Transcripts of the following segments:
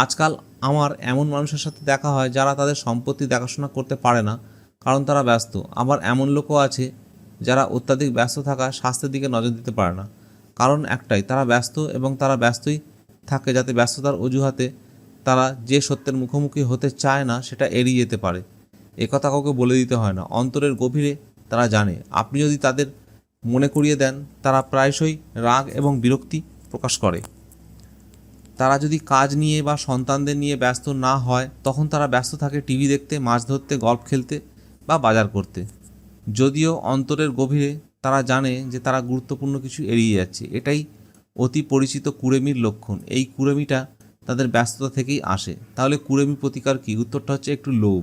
আজকাল আমার এমন মানুষের সাথে দেখা হয় যারা তাদের সম্পত্তি দেখাশোনা করতে পারে না, কারণ তারা ব্যস্ত। আবার এমন লোকও আছে যারা অত্যাধিক ব্যস্ত থাকায় স্বাস্থ্যের দিকে নজর দিতে পারে না। কারণ একটাই, তারা ব্যস্ত এবং তারা ব্যস্তই থাকে যাতে ব্যস্ততার অজুহাতে তারা যে সত্যের মুখোমুখি হতে চায় না সেটা এড়িয়ে যেতে পারে। একথা কাউকে বলে দিতে হয় না, অন্তরের গভীরে তারা জানে। আপনি যদি তাদের মনে করিয়ে দেন, তারা প্রায়শই রাগ এবং বিরক্তি প্রকাশ করে। তারা যদি কাজ নিয়ে বা সন্তানদের নিয়ে ব্যস্ত না হয়, তখন তারা ব্যস্ত থাকে টিভি দেখতে, মাছ ধরতে, গল্ফ খেলতে বা বাজার করতে। যদিও অন্তরের গভীরে তারা জানে যে তারা গুরুত্বপূর্ণ কিছু এড়িয়ে যাচ্ছে। এটাই অতি পরিচিত কুড়েমির লক্ষণ। এই কুড়েমিটা তাদের ব্যস্ততা থেকেই আসে। তাহলে কুড়েমি প্রতিকার কী? উত্তরটা হচ্ছে একটু লোভ।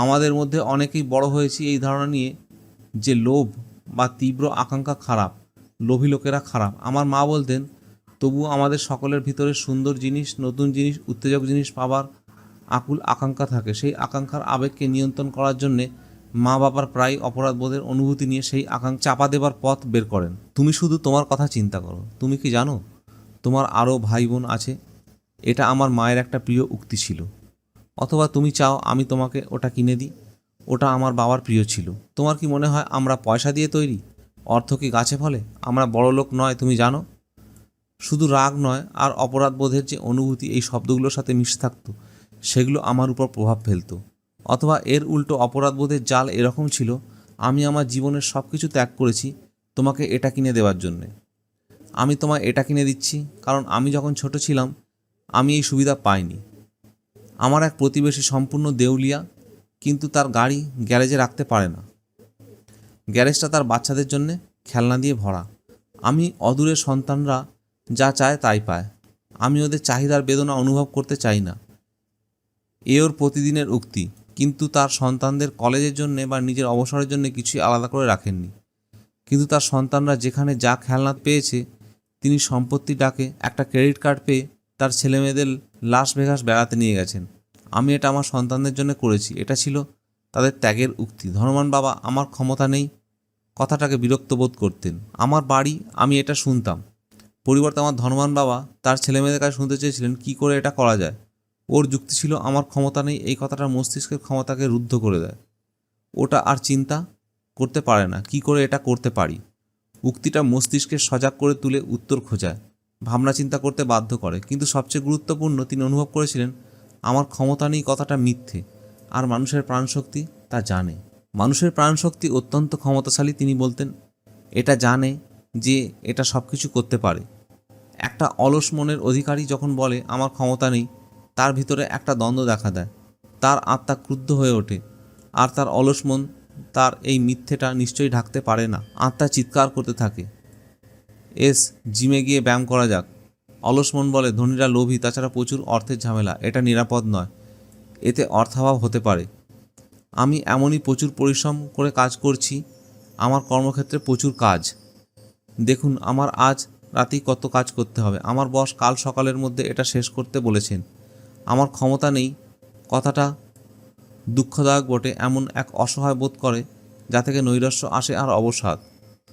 আমাদের মধ্যে অনেকেই বড় হয়েছি এই ধারণা নিয়ে যে লোভ বা তীব্র আকাঙ্ক্ষা খারাপ, লোভী লোকেরা খারাপ। আমার মা বলতেন, তবুও আমাদের সকলের ভিতরে সুন্দর জিনিস, নতুন জিনিস, উত্তেজক জিনিস পাবার আকুল আকাঙ্ক্ষা থাকে। সেই আকাঙ্ক্ষার আবেগকে নিয়ন্ত্রণ করার জন্যে মা বাবার প্রায় অপরাধবোধের অনুভূতি নিয়ে সেই আকাঙ্ক্ষা চাপা দেবার পথ বের করেন। তুমি শুধু তোমার কথা চিন্তা করো। তুমি কি জানো তোমার আরও ভাই বোন আছে? এটা আমার মায়ের একটা প্রিয় উক্তি ছিল। অথবা তুমি চাও আমি তোমাকে ওটা কিনে দিই, ওটা আমার বাবার প্রিয় ছিল। তোমার কি মনে হয় আমরা পয়সা দিয়ে তৈরি? অর্থ কি গাছে ফলে? আমরা বড় লোক নয়, তুমি জানো? শুধু রাগ নয়, আর অপরাধবোধের যে অনুভূতি এই শব্দগুলোর সাথে মিশে থাকতো, সেগুলো আমার উপর প্রভাব ফেলতো। অথবা এর উল্টো, অপরাধবোধের জাল এরকম ছিল, আমি আমার জীবনের সব কিছু ত্যাগ করেছি তোমাকে এটা কিনে দেওয়ার জন্যে। আমি তোমায় এটা কিনে দিচ্ছি কারণ আমি যখন ছোট ছিলাম আমি এই সুবিধা পাইনি। আমার এক প্রতিবেশী সম্পূর্ণ দেউলিয়া, কিন্তু তার গাড়ি গ্যারেজে রাখতে পারে না। গ্যারেজটা তার বাচ্চাদের জন্যে খেলনা দিয়ে ভরা। আমি অদূরের সন্তানরা যা চায় তাই পায়। আমি ওদের চাহিদার বেদনা অনুভব করতে চাই না। এ ওর প্রতিদিনের উক্তি। কিন্তু তার সন্তানদের কলেজের জন্যে বা নিজের অবসরের জন্য কিছুই আলাদা করে রাখেননি। কিন্তু তার সন্তানরা যেখানে যা খেলনা পেয়েছে, তিনি সম্পত্তির ডাকে একটা ক্রেডিট কার্ড পেয়ে তার ছেলেমেয়েদের লাস ভেগাস বেড়াতে নিয়ে গেছেন। আমি এটা আমার সন্তানদের জন্য করেছি। এটা ছিল তাদের ত্যাগের উক্তি। ধনবান বাবা আমার ক্ষমতা নেই কথাটাকে বিরক্ত বোধ করতেন। আমার বাড়ি, আমি এটা শুনতাম। পরিবর্তে আমার ধনবান বাবা তার ছেলেমেয়েদের কাছে শুনতে চেয়েছিলেন কী করে এটা করা যায়। ওর যুক্তি ছিল, আমার ক্ষমতা নেই এই কথাটা মস্তিষ্কের ক্ষমতাকে রুদ্ধ করে দেয়। ওটা আর চিন্তা করতে পারে না কি করে এটা করতে পারি। উক্তিটা মস্তিষ্কে সজাগ করে তুলে উত্তর খোঁজায়, ভাবনা চিন্তা করতে বাধ্য করে। কিন্তু সবচেয়ে গুরুত্বপূর্ণ, তিনি অনুভব করেছিলেন আমার ক্ষমতা নেই কথাটা মিথ্যে, আর মানুষের প্রাণশক্তি তা জানে। মানুষের প্রাণশক্তি অত্যন্ত ক্ষমতাশালী। তিনি বলতেন, এটা জানে যে এটা সব কিছু করতে পারে। একটা অলস মনের অধিকারী যখন বলে আমার ক্ষমতা নেই, তার ভিতরে একটা দ্বন্দ্ব দেখা দেয়। তার আত্মা ক্রুদ্ধ হয়ে ওঠে, আর তার অলস মন তার এই মিথ্যেটা নিশ্চয়ই ঢাকতে পারে না। আত্মা চিৎকার করতে থাকে, জিমে গিয়ে ব্যায়াম করা যাক। অলস মন বলে, ধনীরা লোভী, তাছাড়া প্রচুর অর্থের ঝামেলা, এটা নিরাপদ নয়, এতে অর্থাভাব হতে পারে। আমি এমনই প্রচুর পরিশ্রম করে কাজ করছি, আমার কর্মক্ষেত্রে প্রচুর কাজ। দেখুন আমার আজ রাতেই কত কাজ করতে হবে। আমার বস কাল সকালের মধ্যে এটা শেষ করতে বলেছেন। আমার ক্ষমতা নেই কথাটা দুঃখদায়ক বটে, এমন এক অসহায় বোধ করে যা থেকে নৈরাশ্য আসে আর অবসাদ।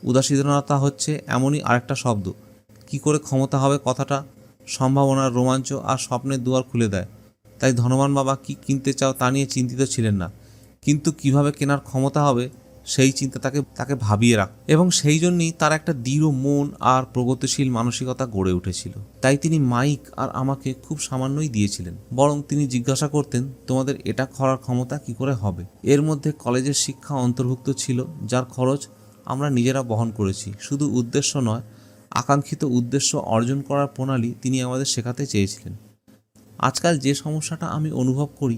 উদাসীনতা হচ্ছে এমনই আরেকটা শব্দ। কি করে ক্ষমতা হবে কথাটা সম্ভাবনার রোমাঞ্চ আর স্বপ্নের দুয়ার খুলে দেয়। তাই ধনবান বাবা কি কিনতে চাও তা নিয়ে চিন্তিত ছিলেন না, কিন্তু কিভাবে কেনার ক্ষমতা হবে সেই চিন্তা তাকে ভাবিয়ে রাখ, এবং সেই জন্যই তার একটা দৃঢ় মন আর প্রগতিশীল মানসিকতা গড়ে উঠেছিল। তাই তিনি মাইক আর আমাকে খুব সামান্যই দিয়েছিলেন। বরং তিনি জিজ্ঞাসা করতেন, তোমাদের এটা করার ক্ষমতা কি করে হবে? এর মধ্যে কলেজের শিক্ষা অন্তর্ভুক্ত ছিল, যার খরচ আমরা নিজেরা বহন করেছি। শুধু উদ্দেশ্য নয়, আকাঙ্ক্ষিত উদ্দেশ্য অর্জন করার প্রণালী তিনি আমাদের শেখাতে চেয়েছিলেন। আজকাল যে সমস্যাটা আমি অনুভব করি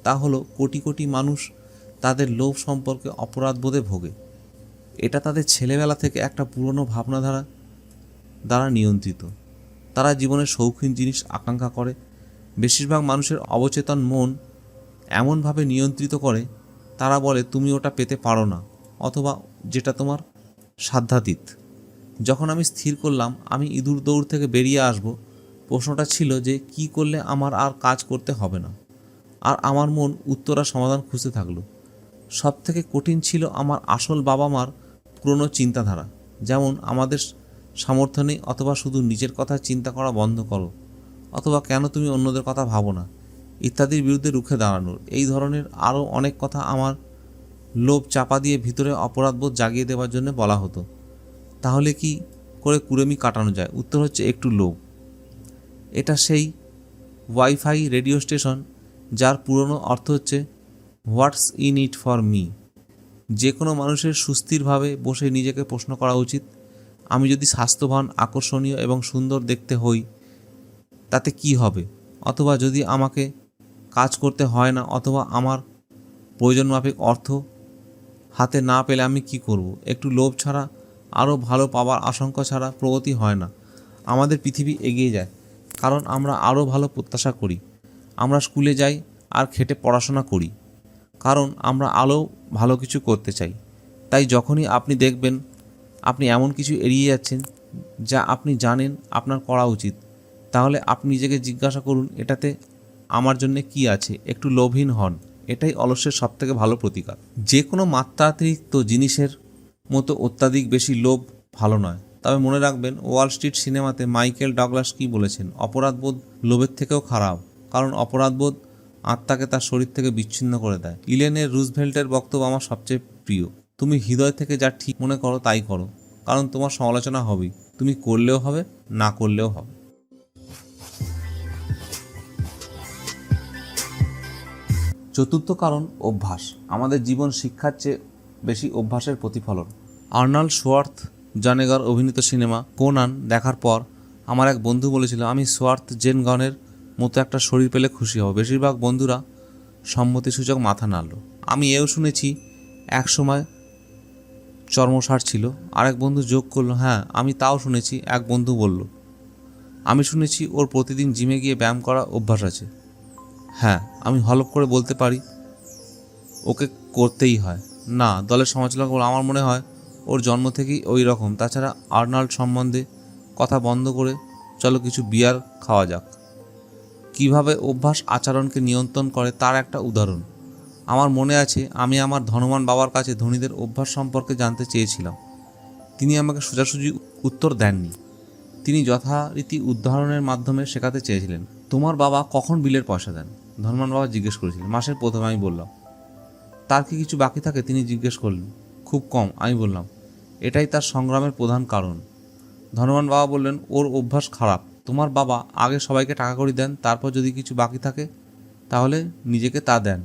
তা হলো, কোটি কোটি মানুষ তাদের লোভ সম্পর্কে অপরাধবোধে ভোগে। এটা তাদের ছেলেবেলা থেকে একটা পুরনো ভাবনাধারা দ্বারা নিয়ন্ত্রিত। তারা জীবনের শৌখিন জিনিস আকাঙ্ক্ষা করে। বেশিরভাগ মানুষের অবচেতন মন এমনভাবে নিয়ন্ত্রিত করে, তারা বলে তুমি ওটা পেতে পারো না, অথবা যেটা তোমার সাধ্যাতীত। যখন আমি স্থির করলাম আমি ইঁদুর দৌড় থেকে বেরিয়ে আসব, প্রশ্নটা ছিল যে কি করলে আমার আর কাজ করতে হবে না। আর আমার মন উত্তর আর সমাধান খুঁজতে থাকলো। সব থেকে কঠিন ছিল আমার আসল বাবা মার পুরনো চিন্তাধারা, যেমন আমাদের সামর্থ্য নেই, অথবা শুধু নিজের কথা চিন্তা করা বন্ধ করো, অথবা কেন তুমি অন্যদের কথা ভাবো না ইত্যাদির বিরুদ্ধে রুখে দাঁড়ানোর। এই ধরনের আরও অনেক কথা আমার লোভ চাপা দিয়ে ভিতরে অপরাধবোধ জাগিয়ে দেওয়ার জন্য বলা হতো। তাহলে কি করে কুড়েমি কাটানো যায়? উত্তর হচ্ছে একটু লোভ। এটা সেই ওয়াইফাই রেডিও স্টেশন যার পুরনো অর্থ হচ্ছে হোয়াটস ইন ইট ফর মি। যে কোনো মানুষের সুস্থিরভাবে বসে নিজেকে প্রশ্ন করা উচিত, আমি যদি স্বাস্থ্যবান, আকর্ষণীয় এবং সুন্দর দেখতে হই তাতে কি হবে? অথবা যদি আমাকে কাজ করতে হয় না অথবা আমার প্রয়োজন মাফিক অর্থ হাতে না পেলে আমি কি করব? একটু লোভ ছাড়া, আরও ভালো পাওয়ার আশঙ্কা ছাড়া প্রগতি হয় না। আমাদের পৃথিবী এগিয়ে যায় কারণ আমরা আরও ভালো প্রত্যাশা করি। আমরা স্কুলে যাই আর খেটে পড়াশোনা করি কারণ আমরা আরও ভালো কিছু করতে চাই। তাই যখনই আপনি দেখবেন আপনি এমন কিছু এড়িয়ে যাচ্ছেন যা আপনি জানেন আপনার করা উচিত, তাহলে আপনি নিজেকে জিজ্ঞাসা করুন, এটাতে আমার জন্য কি আছে? একটু লোভহীন হন। এটাই অলস্যের সবথেকে ভালো প্রতিকার। যে কোনো মাত্রাতিরিক্ত জিনিসের মতো অত্যাধিক বেশি লোভ ভালো নয়। তবে মনে রাখবেন, ওয়াল স্ট্রিট সিনেমাতে মাইকেল ডাগলাস কী বলেছেন, অপরাধবোধ লোভের থেকেও খারাপ, কারণ অপরাধবোধ আত্মাকে তার শরীর থেকে বিচ্ছিন্ন করে দেয়। ইলেনের রুজভেল্টের বক্তব্য আমার সবচেয়ে প্রিয়, তুমি হৃদয় থেকে যা ঠিক মনে করো তাই করো, কারণ তোমার সমালোচনা হবেই, তুমি করলেও হবে, না করলেও হবে। চতুর্থ কারণ, অভ্যাস। আমাদের জীবন শিক্ষার চেয়ে বেশি অভ্যাসের প্রতিফলন। আর্নল্ড শোয়ার্ৎজেনেগার অভিনীত সিনেমা কোনান দেখার পর আমার এক বন্ধু বলেছিল, আমি শোয়ার্ৎজেনেগারের মতো একটা শরীর পেলে খুশি হব। বেশিরভাগ বন্ধুরা সম্মতিসূচক মাথা নাড়ল। আমি এও শুনেছি এক সময় চর্মসার ছিল। আরেক বন্ধু যোগ করলো, হ্যাঁ আমি তাও শুনেছি। এক বন্ধু বলল, আমি শুনেছি ওর প্রতিদিন জিমে গিয়ে ব্যায়াম করা অভ্যাস আছে। হ্যাঁ, আমি হলফ করে বলতে পারি ওকে করতেই হয়। না, দলের সমালোচনা করল, আমার মনে হয় ওর জন্ম থেকেই ওই রকম। তাছাড়া আর্নল্ড সম্বন্ধে কথা বন্ধ করে চলো কিছু বিয়ার খাওয়া যাক। কিভাবে অভ্যাস আচরণকে নিয়ন্ত্রণ করে তার একটা উদাহরণ। আমার মনে আছে আমি আমার ধনবান বাবার কাছে ধনীদের অভ্যাস সম্পর্কে জানতে চেয়েছিলাম। তিনি আমাকে সোজাসুজি উত্তর দেননি। তিনি যথারীতি উদাহরণের মাধ্যমে শেখাতে চেয়েছিলেন। তোমার বাবা কখন বিলের পয়সা দেন? ধনবান বাবা জিজ্ঞেস করেছিলেন। মাসের প্রথমে, আমি বললাম। তার কি কিছু বাকি থাকে? তিনি জিজ্ঞেস করলেন। খুব কম, আমি বললাম। এটাই তার সংগ্রামের প্রধান কারণ। ধনবান বাবা বললেন, ওর অভ্যাস খারাপ। তোমার বাবা আগে সবাইকে টাকা কড়ি দেন, তারপর যদি কিছু বাকি থাকে তাহলে নিজেকে তা দেন।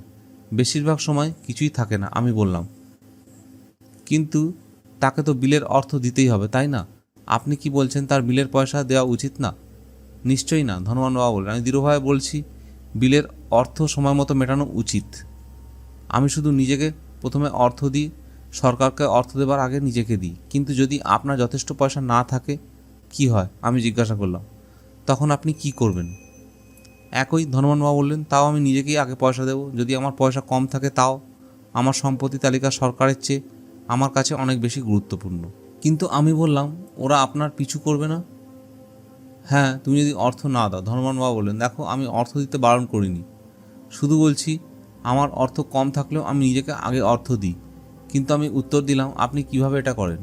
বেশিরভাগ সময় কিছুই থাকে না। আমি বললাম, কিন্তু তাকে তো বিলের অর্থ দিতেই হবে, তাই না? আপনি কি বলছেন তার বিলের পয়সা দেওয়া উচিত না? নিশ্চয়ই না, ধনবান বাবা বললেন। আমি দৃঢ়ভাবে বলছি, বিলের অর্থ সময় মতো মেটানো উচিত। আমি শুধু নিজেকে প্রথমে অর্থ দিই, সরকারকে অর্থ দেবার আগে নিজেকে দিই। কিন্তু যদি আপনার যথেষ্ট পয়সা না থাকে কি হয়? আমি জিজ্ঞাসা করলাম। তখন আপনি কি করবেন? একই, ধনবান বাবা বললেন। তাও আমি নিজেকেই আগে পয়সা দেব। যদি আমার পয়সা কম থাকে তাও আমার সম্পত্তি তালিকা সরকারের চেয়ে আমার কাছে অনেক বেশি গুরুত্বপূর্ণ। কিন্তু আমি বললাম, ওরা আপনার পিছু করবে না? হ্যাঁ, তুমি যদি অর্থ না দাও। ধনবান বাবা বললেন, দেখো আমি অর্থ দিতে বারণ করিনি, শুধু বলছি আমার অর্থ কম থাকলেও আমি নিজেকে আগে অর্থ দিই। কিন্তু আমি উত্তর দিলাম, আপনি কিভাবে এটা করেন?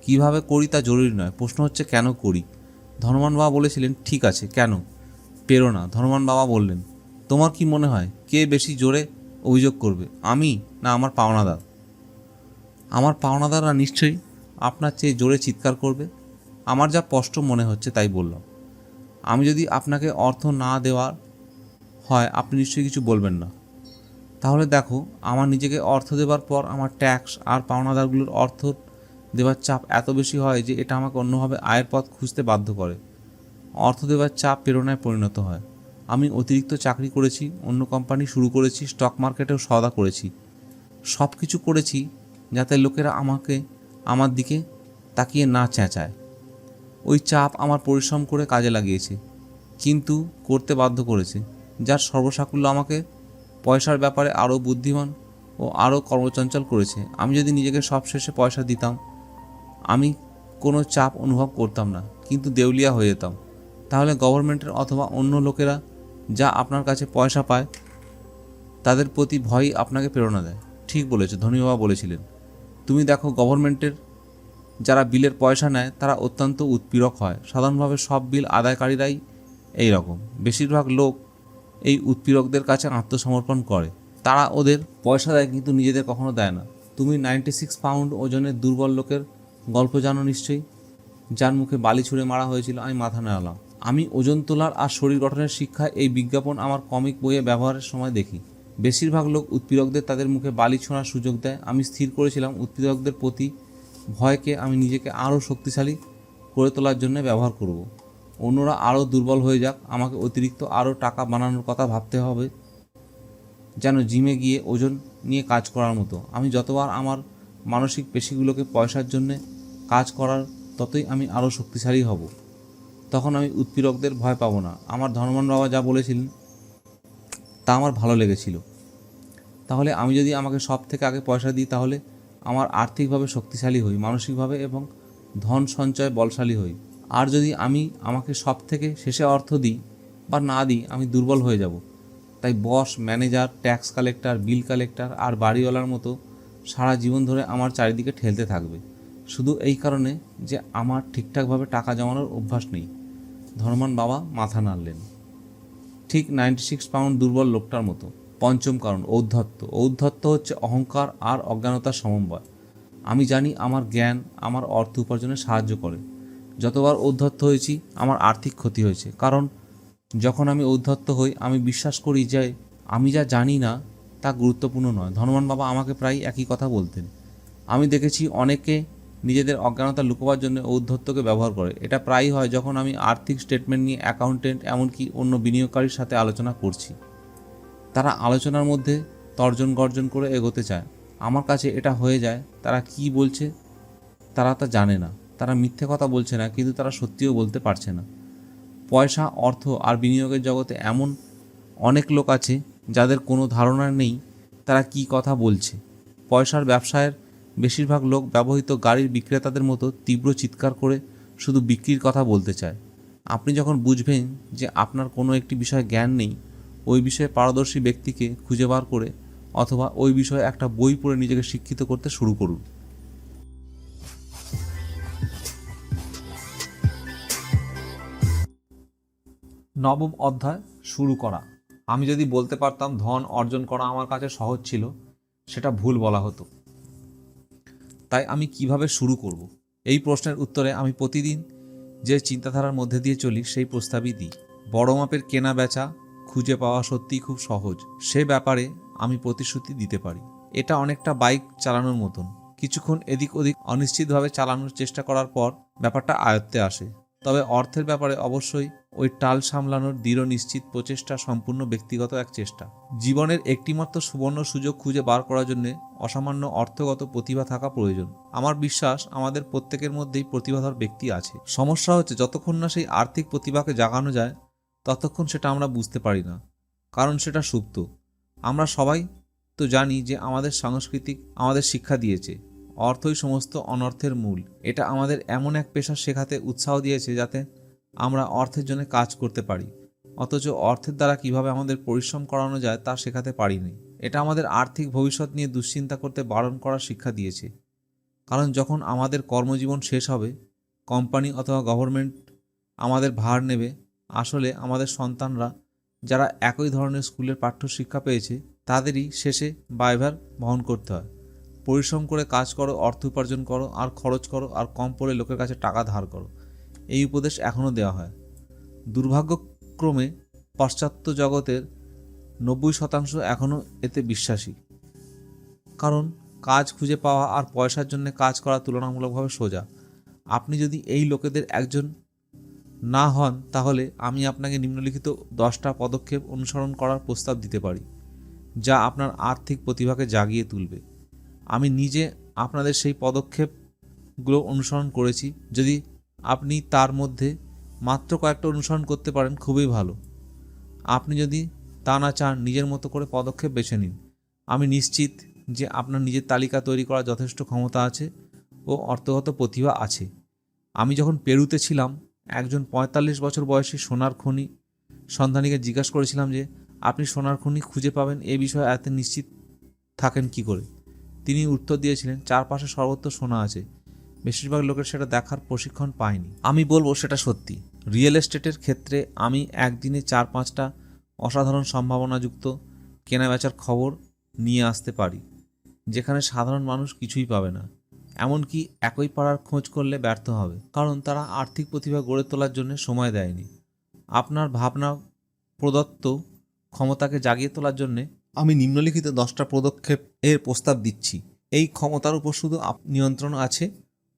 কিভাবে করি তা জরুরি নয়, প্রশ্ন হচ্ছে কেন করি। ধনবান বাবা বলেছিলেন, ঠিক আছে, কেন? প্রেরণা। ধনবান বাবা বললেন, তোমার কি মনে হয় কে বেশি জোরে অভিযোগ করবে, আমি না আমার পাওনাদার? আমার পাওনাদাররা নিশ্চয়ই আপনার চেয়ে জোরে চিৎকার করবে। আমার যা স্পষ্ট মনে হচ্ছে তাই বললাম। আমি যদি আপনাকে অর্থ না দেওয়ার হয় আপনি নিশ্চয়ই কিছু বলবেন না। তাহলে দেখো, আমার নিজেকে অর্থ দেবার পর আমার ট্যাক্স আর পাওনাদারগুলোর অর্থ দেবার চাপ এত বেশি হয় যে এটা আমাকে অন্যভাবে আয়ের পথ খুঁজতে বাধ্য করে। অর্থ দেবার চাপ প্রেরণায় পরিণত হয়। আমি অতিরিক্ত চাকরি করেছি, অন্য কোম্পানি শুরু করেছি, স্টক মার্কেটেও সওদা করেছি, সব কিছু করেছি যাতে লোকেরা আমাকে আমার দিকে তাকিয়ে না চেঁচায়। ওই চাপ আমার পরিশ্রম করে কাজে লাগিয়েছে, কিন্তু করতে বাধ্য করেছে, যার সর্বসাকুল্য আমাকে পয়সার ব্যাপারে আরও বুদ্ধিমান ও আরও কর্মচঞ্চল করেছে। আমি যদি নিজেকে সবশেষে পয়সা দিতাম আমি কোনো চাপ অনুভব করতাম না, কিন্তু দেউলিয়া হয়ে যেতাম। তাহলে গভর্নমেন্টের অথবা অন্য লোকেরা যা আপনার কাছে পয়সা পায় তাদের প্রতি ভয়ই আপনাকে প্রেরণা দেয়। ঠিক বলেছে, ধনী বাবা বলেছিলেন। তুমি দেখো, গভর্নমেন্টের যারা বিলের পয়সা নেয় তারা অত্যন্ত উৎপীড়ক হয়। সাধারণভাবে সব বিল আদায়কারীরাই এই রকম বেশিরভাগ লোক এই উৎপীড়কদের কাছে আত্মসমর্পণ করে। তারা ওদের পয়সা দেয় কিন্তু নিজেদের কখনো দেয় না। তুমি 96 পাউন্ড ওজনের দুর্বল লোকের গল্প জানো নিশ্চয়ই, যার মুখে বালি ছুঁড়ে মারা হয়েছিল। আমি মাথা নাড়ালাম। আমি ওজন তোলার আর শরীর গঠনের শিক্ষায় এই বিজ্ঞাপন আমার কমিক বইয়ে ব্যবহারের সময় দেখি। বেশিরভাগ লোক উৎপীড়কদের তাদের মুখে বালি ছোঁড়ার সুযোগ দেয়। আমি স্থির করেছিলাম উৎপীড়কদের প্রতি ভয়কে আমি নিজেকে আরও শক্তিশালী করে তোলার জন্য ব্যবহার করব। অন্যরা আরও দুর্বল হয়ে যাক, আমাকে অতিরিক্ত আরও টাকা বানানোর কথা ভাবতে হবে, যেন জিমে গিয়ে ওজন নিয়ে কাজ করার মতো। আমি যতবার আমার মানসিক পেশিগুলোকে পয়সার জন্যে কাজ করার, ততই আমি আরও শক্তিশালী হব। তখন আমি উৎপীড়কদের ভয় পাবো না। আমার ধর্মন বাবা যা বলেছিলেন তা আমার ভালো লেগেছিল। তাহলে আমি যদি আমাকে সব থেকে আগে পয়সা দিই, তাহলে আমার আর্থিকভাবে শক্তিশালী হই, মানসিকভাবে এবং ধন সঞ্চয় বলশালী হই। আর যদি আমি আমাকে সব থেকে শেষে অর্থ দিই বা না দিই, আমি দুর্বল হয়ে যাব। তাই বস, ম্যানেজার, ট্যাক্স কালেক্টর, বিল কালেক্টর আর বাড়িওয়ালার মতো সারা জীবন ধরে আমার চারিদিকে ঠেলতে থাকবে, শুধু এই কারণে যে আমার ঠিকঠাকভাবে টাকা জমানোর অভ্যাস নেই। ধর্মান বাবা মাথা নাড়লেন। ঠিক 96 পাউন্ড দুর্বল লোকটার মতো। পঞ্চম কারণ, ঔদ্ধত্য। ঔদ্ধত্য হচ্ছে অহংকার আর অজ্ঞানতার সমন্বয়। আমি জানি আমার জ্ঞান আমার অর্থ উপার্জনে সাহায্য করে। যতবার ঔদ্ধত্য হয়েছি আমার আর্থিক ক্ষতি হয়েছে, কারণ যখন আমি ঔদ্ধত্য হই আমি বিশ্বাস করি যে আমি যা জানি না তা গুরুত্বপূর্ণ নয়। ধনবান বাবা আমাকে প্রায় একই কথা বলতেন। আমি দেখেছি অনেকে নিজেদের অজ্ঞানতা লুকোবার জন্য ঔদ্ধত্যকে ব্যবহার করে। এটা প্রায়ই হয় যখন আমি আর্থিক স্টেটমেন্ট নিয়ে অ্যাকাউন্টেন্ট এমনকি অন্য বিনিয়োগকারীর সাথে আলোচনা করছি। তারা আলোচনার মধ্যে তর্জন গর্জন করে এগোতে চায়। আমার কাছে এটা হয়ে যায় তারা কি বলছে তারা তা জানে না। তারা মিথ্যে কথা বলছে না, কিন্তু তারা সত্যিও বলতে পারছে না। পয়সা, অর্থ আর বিনিয়োগের জগতে এমন অনেক লোক আছে যাদের কোনো ধারণা নেই তারা কি কথা বলছে। পয়সার ব্যবসায়ের বেশিরভাগ লোক ব্যবহৃত গাড়ির বিক্রেতাদের মতো তীব্র চিৎকার করে শুধু বিক্রির কথা বলতে চায়। আপনি যখন বুঝবেন যে আপনার কোনো একটি বিষয়ে জ্ঞান নেই, ওই বিষয়ে পারদর্শী ব্যক্তিকে খুঁজে বার করে অথবা ওই বিষয়ে একটা বই পড়ে নিজেকে শিক্ষিত করতে শুরু করুন। নবম অধ্যায়, শুরু করা। আমি যদি বলতে পারতাম ধন অর্জন করা আমার কাছে সহজ ছিল, সেটা ভুল বলা হতো। তাই আমি কিভাবে শুরু করব? এই প্রশ্নের উত্তরে আমি প্রতিদিন যে চিন্তাধারার মধ্যে দিয়ে চলি সেই প্রস্তাবই দিই। বড় মাপের কেনা বেচা খুঁজে পাওয়া সত্যিই খুব সহজ, সে ব্যাপারে আমি প্রতিশ্রুতি দিতে পারি। এটা অনেকটা বাইক চালানোর মতন। কিছুক্ষণ এদিক ওদিক অনিশ্চিতভাবে চালানোর চেষ্টা করার পর ব্যাপারটা আয়ত্তে আসে। তবে অর্থের ব্যাপারে অবশ্যই ওই টাল সামলানোর দৃঢ় নিশ্চিত প্রচেষ্টা সম্পূর্ণ ব্যক্তিগত এক চেষ্টা। জীবনের একটিমাত্র সুবর্ণ সুযোগ খুঁজে বার করার জন্য অসামান্য অর্থগত প্রতিভা থাকা প্রয়োজন। আমার বিশ্বাস আমাদের প্রত্যেকের মধ্যেই প্রতিভাধর ব্যক্তি আছে। সমস্যা হচ্ছে যতক্ষণ না সেই আর্থিক প্রতিভাকে জাগানো যায় ততক্ষণ সেটা আমরা বুঝতে পারি না, কারণ সেটা সুপ্ত। আমরা সবাই তো জানি যে আমাদের সাংস্কৃতিক আমাদের শিক্ষা দিয়েছে অর্থই সমস্ত অনর্থের মূল। এটা আমাদের এমন এক পেশা শেখাতে উৎসাহ দিয়েছে যাতে আমরা অর্থের জন্য কাজ করতে পারি, অথচ অর্থের দ্বারা কিভাবে আমাদের পরিশ্রম করানো যায় তা শেখাতে পারিনি। এটা আমাদের আর্থিক ভবিষ্যৎ নিয়ে দুশ্চিন্তা করতে বারণ করার শিক্ষা দিয়েছে, কারণ যখন আমাদের কর্মজীবন শেষ হবে, কোম্পানি অথবা গভর্নমেন্ট আমাদের ভার নেবে। আসলে আমাদের সন্তানরা যারা একই ধরনের স্কুলের পাঠ্যশিক্ষা পেয়েছে তাদেরই শেষে দায়ভার বহন করতে হয়। পরিশ্রম করে কাজ করো, অর্থ উপার্জন করো আর খরচ করো, আর কম পড়ে লোকের কাছে টাকা ধার করো। এই উপদেশ এখনও দেওয়া হয়। দুর্ভাগ্যক্রমে পাশ্চাত্য জগতের 90% এখনও এতে বিশ্বাসী, কারণ কাজ খুঁজে পাওয়া আর পয়সার জন্য কাজ করা তুলনামূলকভাবে সোজা। আপনি যদি এই লোকেদের একজন না হন, তাহলে আমি আপনাকে নিম্নলিখিত 10টা পদক্ষেপ অনুসরণ করার প্রস্তাব দিতে পারি, যা আপনার আর্থিক প্রতিভাকে জাগিয়ে তুলবে। আমি নিজে আপনাদের সেই পদক্ষেপগুলো অনুসরণ করেছি। যদি আপনি তার মধ্যে মাত্র কয়েকটা অনুসরণ করতে পারেন খুবই ভালো। আপনি যদি তা না চান, নিজের মতো করে পদক্ষেপ বেছে নিন। আমি নিশ্চিত যে আপনার নিজের তালিকা তৈরি করার যথেষ্ট ক্ষমতা আছে ও অর্থগত প্রতিভা আছে। আমি যখন পেরুতে ছিলাম, একজন 45 বছর বয়সী সোনার খনি সন্ধানীকে জিজ্ঞাসা করেছিলাম যে আপনি সোনার খনি খুঁজে পাবেন এ বিষয়ে এত নিশ্চিত থাকেন কি করে। তিনি উত্তর দিয়েছিলেন, চারপাশে সর্বত্র সোনা আছে, বেশিরভাগ লোকের সেটা দেখার প্রশিক্ষণ পায়নি। আমি বলবো সেটা সত্যি। রিয়েল এস্টেটের ক্ষেত্রে আমি একদিনে 4-5টা অসাধারণ সম্ভাবনাযুক্ত কেনাবেচার খবর নিয়ে আসতে পারি, যেখানে সাধারণ মানুষ কিছুই পাবে না। এমনকি একই পাড়ার খোঁজ করলে ব্যর্থ হবে, কারণ তারা আর্থিক প্রতিভা গড়ে তোলার জন্য সময় দেয়নি। আপনার ভাবনা প্রদত্ত ক্ষমতাকে জাগিয়ে তোলার জন্যে আমি নিম্নলিখিত 10টা পদক্ষেপ এর প্রস্তাব দিচ্ছি। এই ক্ষমতার উপর শুধু নিয়ন্ত্রণ আছে,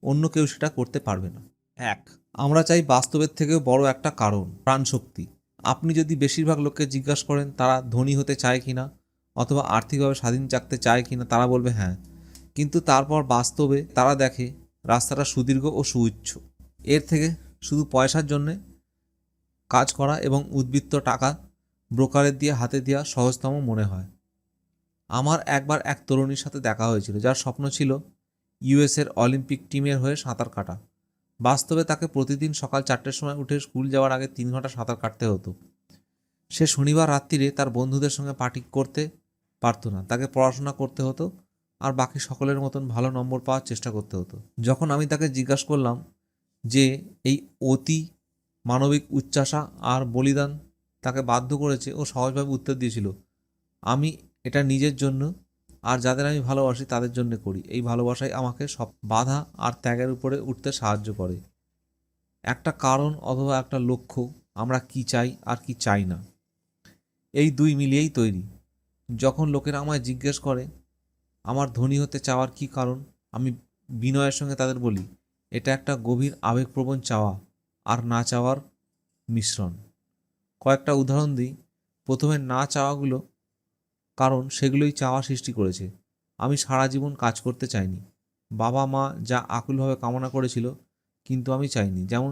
অন্য কেউ সেটা করতে পারবে না। 1, আমরা চাই বাস্তবের থেকেও বড় একটা কারণ, প্রাণশক্তি। আপনি যদি বেশিরভাগ লোককে জিজ্ঞাসা করেন তারা ধনী হতে চায় কিনা অথবা আর্থিকভাবে স্বাধীন থাকতে চায় কিনা, তারা বলবে হ্যাঁ, কিন্তু তারপর বাস্তবে তারা দেখে রাস্তাটা সুদীর্ঘ ও সুউচ্চ। এর থেকে শুধু পয়সার জন্যে কাজ করা এবং উদ্বৃত্ত টাকা ব্রোকারের দিয়ে হাতে দেওয়া সহজতম মনে হয়। আমার একবার এক তরুণীর সাথে দেখা হয়েছিল যার স্বপ্ন ছিল ইউএসের অলিম্পিক টিমের হয়ে সাঁতার কাটা। বাস্তবে তাকে প্রতিদিন সকাল 4টের সময় উঠে স্কুল যাওয়ার আগে 3 ঘন্টা সাঁতার কাটতে হতো। সে শনিবার রাত্রিরে তার বন্ধুদের সঙ্গে পার্টি করতে পারতো না, তাকে পড়াশোনা করতে হতো আর বাকি সকলের মতন ভালো নম্বর পাওয়ার চেষ্টা করতে হতো। যখন আমি তাকে জিজ্ঞাসা করলাম যে এই অতি মানবিক উচ্চাসা আর বলিদান তাকে বাধ্য করেছে, ও সহজভাবে উত্তর দিয়েছিল, আমি এটা নিজের জন্য আর যাদের আমি ভালোবাসি তাদের জন্য করি। এই ভালোবাসাই আমাকে সব বাধা আর ত্যাগের উপরে উঠতে সাহায্য করে। একটা কারণ অথবা একটা লক্ষ্য, আমরা কি চাই আর কি চাই না, এই দুই মিলিয়েই তৈরি। যখন লোকেরা আমায় জিজ্ঞেস করে আমার ধনী হতে চাওয়ার কি কারণ, আমি বিনয়ের সঙ্গে তাদের বলি, এটা একটা গভীর আবেগপ্রবণ চাওয়া আর না চাওয়ার মিশ্রণ। কয়েকটা উদাহরণ দিই। প্রথমে না চাওয়াগুলো, কারণ সেগুলোই চাওয়া সৃষ্টি করেছে। আমি সারা জীবন কাজ করতে চাইনি। বাবা মা যা আকুলভাবে কামনা করেছিল কিন্তু আমি চাইনি, যেমন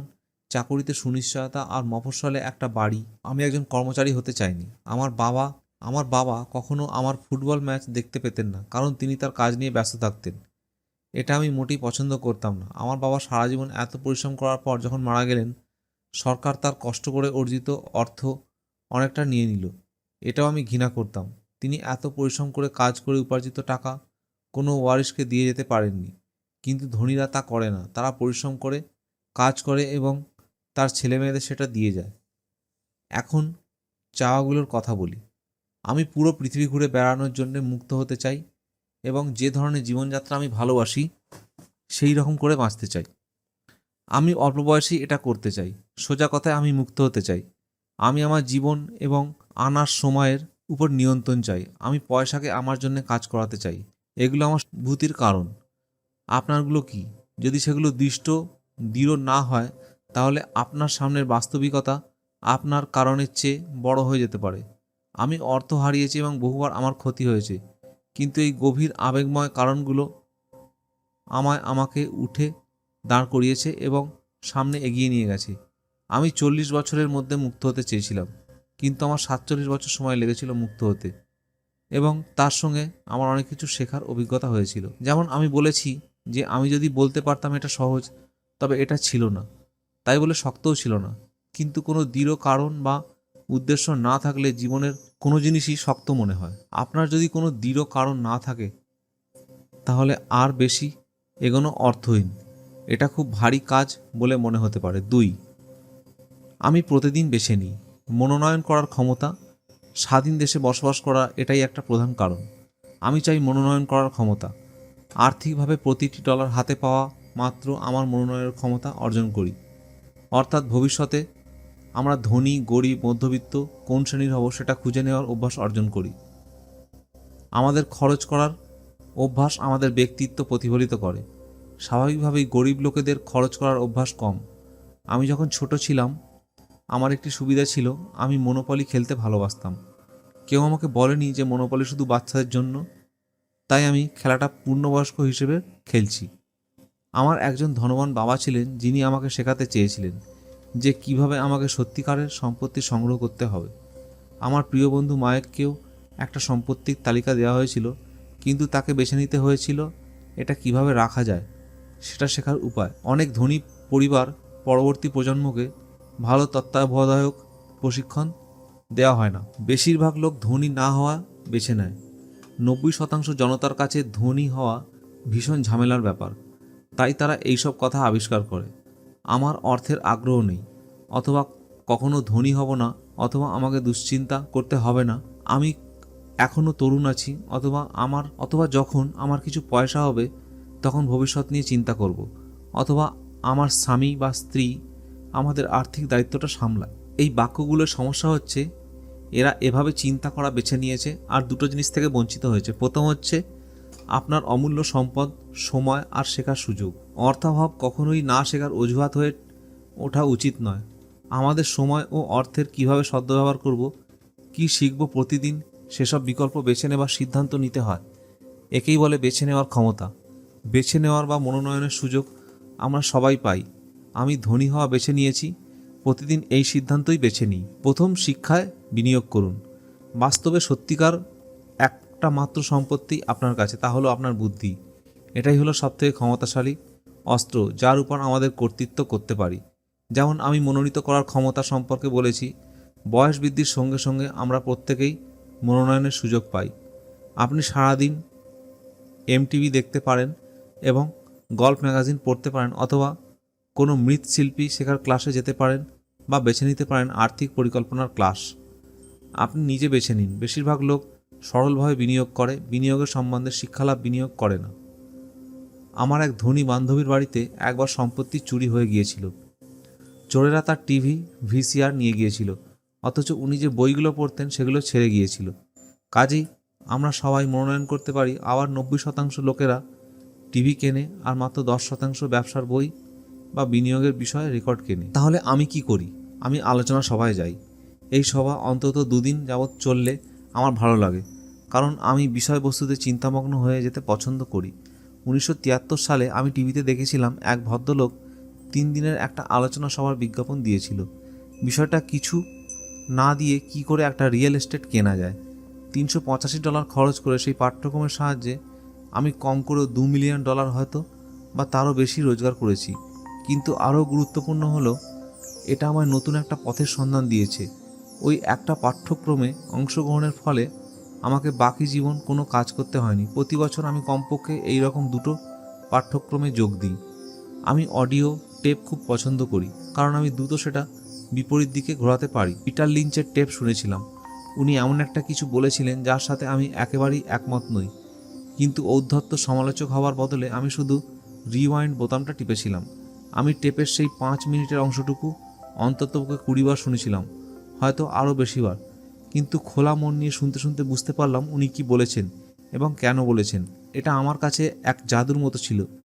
চাকুরিতে সুনিশ্চয়তা আর মফস্বলে একটা বাড়ি। আমি একজন কর্মচারী হতে চাইনি। আমার বাবা কখনো আমার ফুটবল ম্যাচ দেখতে পেতেন না, কারণ তিনি তার কাজ নিয়ে ব্যস্ত থাকতেন। এটা আমি মোটেই পছন্দ করতাম না। আমার বাবা সারা জীবন এত পরিশ্রম করার পর যখন মারা গেলেন, সরকার তার কষ্ট করে অর্জিত অর্থ অনেকটা নিয়ে নিল। এটাও আমি ঘৃণা করতাম। তিনি এত পরিশ্রম করে কাজ করে উপার্জিত টাকা কোনো ওয়ারিশকে দিয়ে যেতে পারেননি। কিন্তু ধনীরা তা করে না, তারা পরিশ্রম করে কাজ করে এবং তার ছেলেমেয়েদের সেটা দিয়ে যায়। এখন চাওয়াগুলোর কথা বলি। আমি পুরো পৃথিবী ঘুরে বেড়ানোর জন্য মুক্ত হতে চাই এবং যে ধরনের জীবনযাত্রা আমি ভালোবাসি সেই রকম করে বাঁচতে চাই। আমি অল্প বয়সেই এটা করতে চাই। সোজা কথায় আমি মুক্ত হতে চাই। আমি আমার জীবন এবং আনার সময়ের উপর নিয়ন্ত্রণ চাই। আমি পয়সাকে আমার জন্য কাজ করাতে চাই। এগুলো আমার ভূতির কারণ। আপনারগুলো কি? যদি সেগুলো দৃঢ় না হয়, তাহলে আপনার সামনের বাস্তবিকতা আপনার কারণের চেয়ে বড় হয়ে যেতে পারে। আমি অর্থ হারিয়েছি এবং বহুবার আমার ক্ষতি হয়েছে, কিন্তু এই গভীর আবেগময় কারণগুলো আমাকে উঠে দাঁড় করিয়েছে এবং সামনে এগিয়ে নিয়ে গেছে। আমি 40 বছরের মধ্যে মুক্ত হতে চেয়েছিলাম, কিন্তু আমার 47 বছর সময় লেগেছিল মুক্ত হতে, এবং তার সঙ্গে আমার অনেক কিছু শেখার অভিজ্ঞতা হয়েছিল। যেমন আমি বলেছি যে আমি যদি বলতে পারতাম এটা সহজ, তবে এটা ছিল না, তাই বলে শক্তও ছিল না। কিন্তু কোনো দৃঢ় কারণ বা উদ্দেশ্য না থাকলে জীবনের কোনো জিনিসই শক্ত মনে হয়। আপনার যদি কোনো দৃঢ় কারণ না থাকে, তাহলে আর বেশি এগোনো অর্থহীন। এটা খুব ভারী কাজ বলে মনে হতে পারে। 2, আমি প্রতিদিন বেছে নিই। মনোনয়ন করার ক্ষমতা। স্বাধীন দেশে বসবাস করা এটাই একটা প্রধান কারণ। আমি চাই মনোনয়ন করার ক্ষমতা। আর্থিকভাবে প্রতিটি ডলার হাতে পাওয়া মাত্র আমার মনোনয়নের ক্ষমতা অর্জন করি। অর্থাৎ ভবিষ্যতে আমরা ধনী, গরিব, মধ্যবিত্ত কোন শ্রেণীর হব সেটা খুঁজে নেওয়ার অভ্যাস অর্জন করি। আমাদের খরচ করার অভ্যাস আমাদের ব্যক্তিত্ব প্রতিফলিত করে। স্বাভাবিকভাবেই গরিব লোকেদের খরচ করার অভ্যাস কম। আমি যখন ছোট ছিলাম, আমার একটি সুবিধা ছিল, আমি মনোপলি খেলতে ভালোবাসতাম। কেউ আমাকে বলেনি যে মনোপলি শুধু বাচ্চাদের জন্য, তাই আমি খেলাটা পূর্ণবয়স্ক হিসেবে খেলছি। আমার একজন ধনবান বাবা ছিলেন যিনি আমাকে শেখাতে চেয়েছিলেন যে কিভাবে আমাকে সত্যিকারের সম্পত্তি সংগ্রহ করতে হবে। আমার প্রিয় বন্ধু মায়েককেও একটা সম্পত্তির তালিকা দেওয়া হয়েছিল, কিন্তু তাকে বেছে নিতে হয়েছিল এটা কিভাবে রাখা যায় সেটা শেখার উপায়। অনেক ধনী পরিবার পরবর্তী প্রজন্মকে ভালো তত্ত্বাবধায়ক প্রশিক্ষণ দেওয়া হয় না। বেশিরভাগ লোক ধনী না হওয়া বেছে নেয়। 90% জনতার কাছে ধনী হওয়া ভীষণ ঝামেলার ব্যাপার, তাই তারা এইসব কথা আবিষ্কার করে। আমার অর্থের আগ্রহ নেই, অথবা কখনো ধনী হব না, অথবা আমাকে দুশ্চিন্তা করতে হবে না, আমি এখনও তরুণ আছি, অথবা যখন আমার কিছু পয়সা হবে তখন ভবিষ্যৎ নিয়ে চিন্তা করব, অথবা আমার স্বামী বা স্ত্রী আমাদের আর্থিক দায়িত্বটা সামলায়। এই বাক্যগুলোর সমস্যা হচ্ছে এরা এভাবে চিন্তা করা বেছে নিয়েছে আর দুটো জিনিস থেকে বঞ্চিত হয়েছে। প্রথম হচ্ছে আপনার অমূল্য সম্পদ, সময় আর শেখার সুযোগ। অর্থাভাব কখনোই না শেখার অজুহাত হয়ে ওঠা উচিত নয়। আমাদের সময় ও অর্থের কিভাবে সদ্ব্যবহার করব, কি শিখব প্রতিদিন, সেসব বিকল্প বেছে নেবার সিদ্ধান্ত নিতে হয়। একেই বলে বেছে নেওয়ার ক্ষমতা। বেছে নেওয়ার বা মনোনয়নের সুযোগ আমরা সবাই পাই। আমি ধনী হওয়া বেছে নিয়েছি, প্রতিদিন এই সিদ্ধান্তই বেছে নিই। প্রথম, শিক্ষায় বিনিয়োগ করুন। বাস্তবে সত্যিকার একটা মাত্র সম্পত্তি আপনার কাছে, তা হলো আপনার বুদ্ধি। এটাই হলো সবথেকে ক্ষমতাশালী অস্ত্র যার উপর আমাদের কর্তৃত্ব করতে পারি। যেমন আমি মনোনীত করার ক্ষমতা সম্পর্কে বলেছি, বয়স বৃদ্ধির সঙ্গে সঙ্গে আমরা প্রত্যেকেই মনোনয়নের সুযোগ পাই। আপনি সারাদিন এমটিভি দেখতে পারেন এবং গল্ফ ম্যাগাজিন পড়তে পারেন, অথবা কোনো মৃৎশিল্পী শেখার ক্লাসে যেতে পারেন, বা বেছে নিতে পারেন আর্থিক পরিকল্পনার ক্লাস। আপনি নিজে বেছে নিন। বেশিরভাগ লোক সরলভাবে বিনিয়োগ করে, বিনিয়োগের সম্বন্ধে শিক্ষালাভ বিনিয়োগ করে না। আমার এক ধনী বান্ধবীর বাড়িতে একবার সম্পত্তি চুরি হয়ে গিয়েছিল। চোরেরা তার টিভি, ভিসিআর নিয়ে গিয়েছিল, অথচ উনি যে বইগুলো পড়তেন সেগুলো ছেড়ে গিয়েছিল। কাজেই আমরা সবাই মনোনয়ন করতে পারি। আবার 90% লোকেরা টিভি কেনে আর মাত্র 10% ব্যবসার বই বা বিনিয়োগের বিষয়ে রেকর্ড কেনে। তাহলে আমি কি করি? আমি আলোচনা সভায় যাই। এই সভা অন্তত 2 দিন যাবৎ চললে আমার ভালো লাগে, কারণ আমি বিষয়বস্তুতে চিন্তামগ্ন হয়ে যেতে পছন্দ করি। 1973 সালে আমি টিভিতে দেখেছিলাম এক ভদ্রলোক 3 দিনের একটা আলোচনা সভার বিজ্ঞাপন দিয়েছিল। বিষয়টা কিছু না দিয়ে কি করে একটা রিয়েল এস্টেট কেনা যায়। $385 খরচ করে সেই পাঠ্যক্রমের সাহায্যে আমি কম করেও $2 মিলিয়ন হয়তো বা তারও বেশি রোজগার করেছি। কিন্তু আরও গুরুত্বপূর্ণ হলো, এটা আমায় নতুন একটা পথের সন্ধান দিয়েছে। ওই একটা পাঠ্যক্রমে অংশগ্রহণের ফলে আমাকে বাকি জীবন কোনো কাজ করতে হয়নি। প্রতি বছর আমি কমপক্ষে এই রকম 2টো পাঠ্যক্রমে যোগ দিই। আমি অডিও টেপ খুব পছন্দ করি, কারণ আমি দ্রুত সেটা বিপরীত দিকে ঘোরাতে পারি। পিটার লিঞ্চের টেপ শুনেছিলাম। উনি এমন একটা কিছু বলেছিলেন যার সাথে আমি একেবারেই একমত নই, কিন্তু ঔদ্ধত্য সমালোচক হওয়ার বদলে আমি শুধু রিওয়াইন্ড বোতামটা টিপেছিলাম। আমি টেপের সেই 5 মিনিটের অংশটুকু অন্ততপক্ষে 20 বার শুনেছিলাম, হয়তো আরও বেশিবার। কিন্তু খোলা মন নিয়ে শুনতে শুনতে বুঝতে পারলাম উনি কি বলেছেন এবং কেন বলেছেন। এটা আমার কাছে এক জাদুর মতো ছিল।